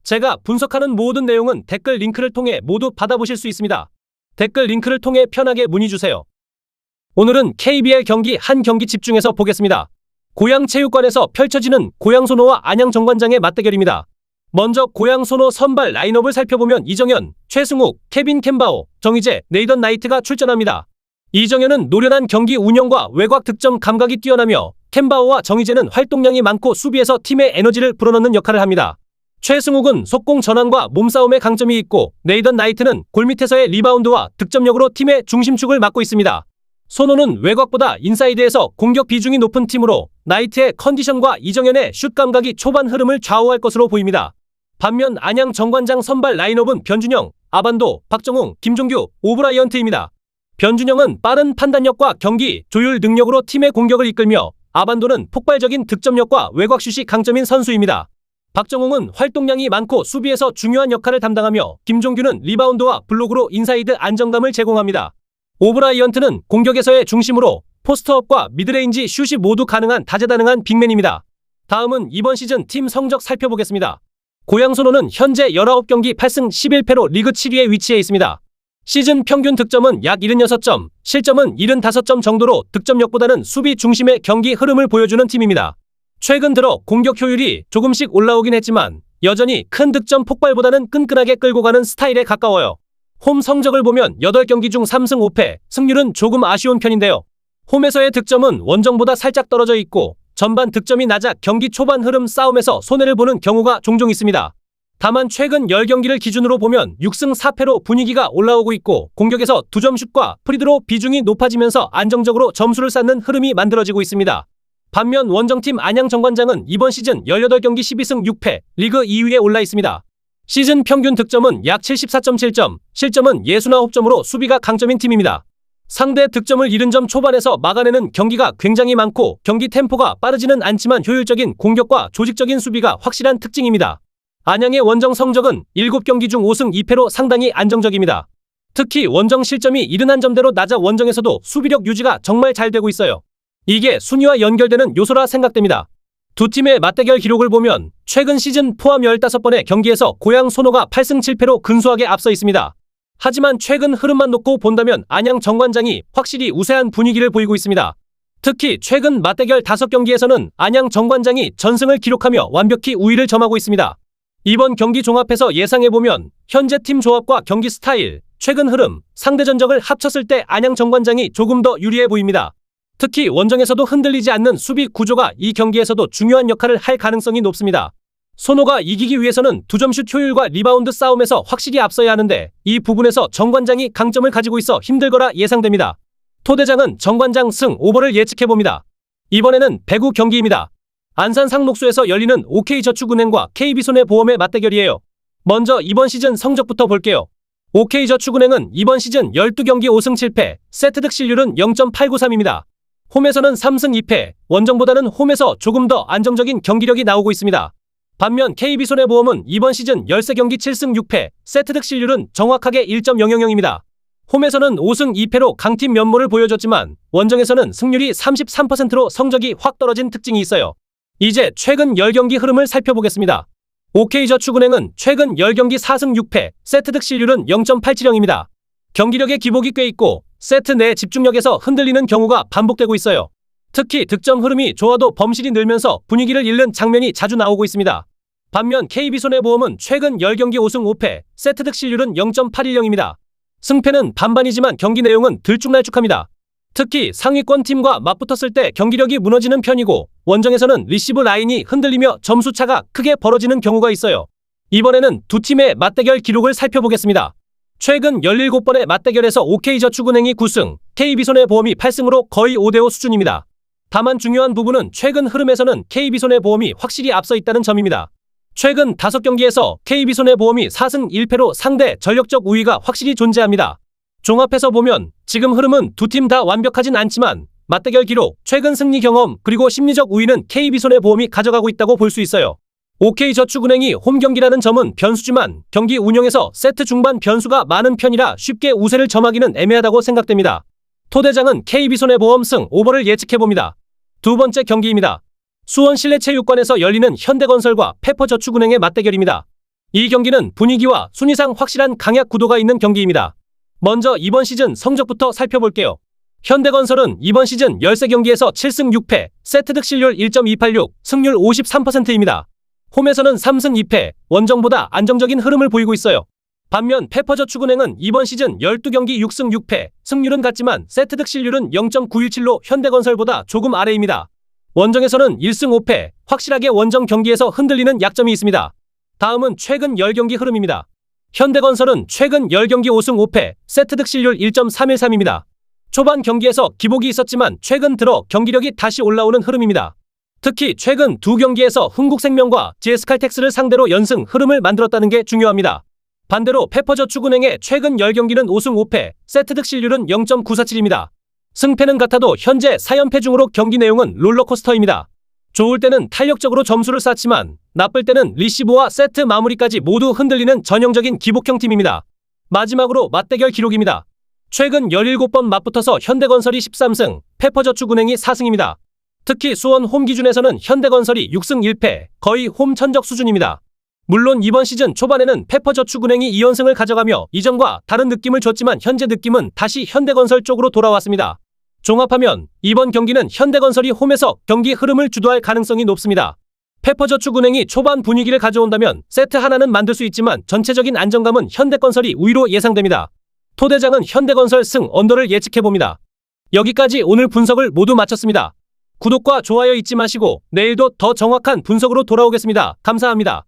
제가 분석하는 모든 내용은 댓글 링크를 통해 모두 받아보실 수 있습니다. 댓글 링크를 통해 편하게 문의주세요. 오늘은 KBL 경기 한 경기 집중해서 보겠습니다. 고양체육관에서 펼쳐지는 고양소노와 안양정관장의 맞대결입니다. 먼저 고양소노 선발 라인업을 살펴보면 이정현, 최승욱, 케빈 캠바오, 정희재, 네이던 나이트가 출전합니다. 이정현은 노련한 경기 운영과 외곽 득점 감각이 뛰어나며 캠바오와 정희재는 활동량이 많고 수비에서 팀의 에너지를 불어넣는 역할을 합니다. 최승욱은 속공 전환과 몸싸움에 강점이 있고 네이던 나이트는 골밑에서의 리바운드와 득점력으로 팀의 중심축을 맡고 있습니다. 소노는 외곽보다 인사이드에서 공격 비중이 높은 팀으로 나이트의 컨디션과 이정현의 슛 감각이 초반 흐름을 좌우할 것으로 보입니다. 반면 안양 정관장 선발 라인업은 변준영, 아반도, 박정웅, 김종규, 오브라이언트입니다. 변준영은 빠른 판단력과 경기 조율 능력으로 팀의 공격을 이끌며 아반도는 폭발적인 득점력과 외곽슛이 강점인 선수입니다. 박정웅은 활동량이 많고 수비에서 중요한 역할을 담당하며 김종규는 리바운드와 블록으로 인사이드 안정감을 제공합니다. 오브라이언트는 공격에서의 중심으로 포스트업과 미드레인지 슛이 모두 가능한 다재다능한 빅맨입니다. 다음은 이번 시즌 팀 성적 살펴보겠습니다. 고양소노는 현재 19경기 8승 11패로 리그 7위에 위치해 있습니다. 시즌 평균 득점은 약 76점, 실점은 75점 정도로 득점력보다는 수비 중심의 경기 흐름을 보여주는 팀입니다. 최근 들어 공격 효율이 조금씩 올라오긴 했지만 여전히 큰 득점 폭발보다는 끈끈하게 끌고 가는 스타일에 가까워요. 홈 성적을 보면 8경기 중 3승 5패, 승률은 조금 아쉬운 편인데요. 홈에서의 득점은 원정보다 살짝 떨어져 있고 전반 득점이 낮아 경기 초반 흐름 싸움에서 손해를 보는 경우가 종종 있습니다. 다만 최근 10경기를 기준으로 보면 6승 4패로 분위기가 올라오고 있고 공격에서 2점슛과 프리드로 비중이 높아지면서 안정적으로 점수를 쌓는 흐름이 만들어지고 있습니다. 반면 원정팀 안양 정관장은 이번 시즌 18경기 12승 6패, 리그 2위에 올라 있습니다. 시즌 평균 득점은 약 74.7점, 실점은 69점으로 수비가 강점인 팀입니다. 상대 득점을 잃은 점 초반에서 막아내는 경기가 굉장히 많고 경기 템포가 빠르지는 않지만 효율적인 공격과 조직적인 수비가 확실한 특징입니다. 안양의 원정 성적은 7경기 중 5승 2패로 상당히 안정적입니다. 특히 원정 실점이 71점대로 낮아 원정에서도 수비력 유지가 정말 잘 되고 있어요. 이게 순위와 연결되는 요소라 생각됩니다. 두 팀의 맞대결 기록을 보면 최근 시즌 포함 15번의 경기에서 고양 소노가 8승 7패로 근소하게 앞서 있습니다. 하지만 최근 흐름만 놓고 본다면 안양 정관장이 확실히 우세한 분위기를 보이고 있습니다. 특히 최근 맞대결 5경기에서는 안양 정관장이 전승을 기록하며 완벽히 우위를 점하고 있습니다. 이번 경기 종합해서 예상해보면 현재 팀 조합과 경기 스타일, 최근 흐름, 상대 전적을 합쳤을 때 안양 정관장이 조금 더 유리해 보입니다. 특히 원정에서도 흔들리지 않는 수비 구조가 이 경기에서도 중요한 역할을 할 가능성이 높습니다. 소노가 이기기 위해서는 2점슛 효율과 리바운드 싸움에서 확실히 앞서야 하는데 이 부분에서 정관장이 강점을 가지고 있어 힘들거라 예상됩니다. 토대장은 정관장 승 오버를 예측해봅니다. 이번에는 배구 경기입니다. 안산 상록수에서 열리는 OK저축은행과 KB손해보험의 맞대결이에요. 먼저 이번 시즌 성적부터 볼게요. OK저축은행은 이번 시즌 12경기 5승 7패, 세트 득실률은 0.893입니다. 홈에서는 3승 2패, 원정보다는 홈에서 조금 더 안정적인 경기력이 나오고 있습니다. 반면 KB손해보험은 이번 시즌 13경기 7승 6패, 세트 득실률은 정확하게 1.000입니다. 홈에서는 5승 2패로 강팀 면모를 보여줬지만 원정에서는 승률이 33%로 성적이 확 떨어진 특징이 있어요. 이제 최근 10경기 흐름을 살펴보겠습니다. OK저축은행은 최근 10경기 4승 6패, 세트 득실률은 0.870입니다. 경기력의 기복이 꽤 있고 세트 내 집중력에서 흔들리는 경우가 반복되고 있어요. 특히 득점 흐름이 좋아도 범실이 늘면서 분위기를 잃는 장면이 자주 나오고 있습니다. 반면 KB손해보험은 최근 10경기 5승 5패, 세트 득실률은 0.810입니다. 승패는 반반이지만 경기 내용은 들쭉날쭉합니다. 특히 상위권 팀과 맞붙었을 때 경기력이 무너지는 편이고 원정에서는 리시브 라인이 흔들리며 점수차가 크게 벌어지는 경우가 있어요. 이번에는 두 팀의 맞대결 기록을 살펴보겠습니다. 최근 17번의 맞대결에서 OK저축은행이 9승, KB손해보험이 8승으로 거의 5대5 수준입니다. 다만 중요한 부분은 최근 흐름에서는 KB손해보험이 확실히 앞서 있다는 점입니다. 최근 5경기에서 KB손해보험이 4승 1패로 상대 전력적 우위가 확실히 존재합니다. 종합해서 보면 지금 흐름은 두 팀 다 완벽하진 않지만 맞대결 기록, 최근 승리 경험, 그리고 심리적 우위는 KB손해보험이 가져가고 있다고 볼 수 있어요. OK저축은행이 홈 경기라는 점은 변수지만 경기 운영에서 세트 중반 변수가 많은 편이라 쉽게 우세를 점하기는 애매하다고 생각됩니다. 토대장은 KB손해보험 승 오버를 예측해봅니다. 두 번째 경기입니다. 수원 실내체육관에서 열리는 현대건설과 페퍼저축은행의 맞대결입니다. 이 경기는 분위기와 순위상 확실한 강약 구도가 있는 경기입니다. 먼저 이번 시즌 성적부터 살펴볼게요. 현대건설은 이번 시즌 13경기에서 7승 6패, 세트 득실률 1.286, 승률 53%입니다. 홈에서는 3승 2패, 원정보다 안정적인 흐름을 보이고 있어요. 반면 페퍼저축은행은 이번 시즌 12경기 6승 6패, 승률은 같지만 세트 득실률은 0.917로 현대건설보다 조금 아래입니다. 원정에서는 1승 5패, 확실하게 원정 경기에서 흔들리는 약점이 있습니다. 다음은 최근 10경기 흐름입니다. 현대건설은 최근 10경기 5승 5패, 세트 득실률 1.313입니다. 초반 경기에서 기복이 있었지만 최근 들어 경기력이 다시 올라오는 흐름입니다. 특히 최근 두 경기에서 흥국생명과 GS칼텍스를 상대로 연승 흐름을 만들었다는 게 중요합니다. 반대로 페퍼저축은행의 최근 10경기는 5승 5패, 세트 득실률은 0.947입니다. 승패는 같아도 현재 4연패 중으로 경기 내용은 롤러코스터입니다. 좋을 때는 탄력적으로 점수를 쌓지만 나쁠 때는 리시브와 세트 마무리까지 모두 흔들리는 전형적인 기복형 팀입니다. 마지막으로 맞대결 기록입니다. 최근 17번 맞붙어서 현대건설이 13승, 페퍼저축은행이 4승입니다. 특히 수원 홈 기준에서는 현대건설이 6승 1패, 거의 홈 천적 수준입니다. 물론 이번 시즌 초반에는 페퍼저축은행이 2연승을 가져가며 이전과 다른 느낌을 줬지만 현재 느낌은 다시 현대건설 쪽으로 돌아왔습니다. 종합하면 이번 경기는 현대건설이 홈에서 경기 흐름을 주도할 가능성이 높습니다. 페퍼저축은행이 초반 분위기를 가져온다면 세트 하나는 만들 수 있지만 전체적인 안정감은 현대건설이 우위로 예상됩니다. 토대장은 현대건설 승 언더를 예측해봅니다. 여기까지 오늘 분석을 모두 마쳤습니다. 구독과 좋아요 잊지 마시고 내일도 더 정확한 분석으로 돌아오겠습니다. 감사합니다.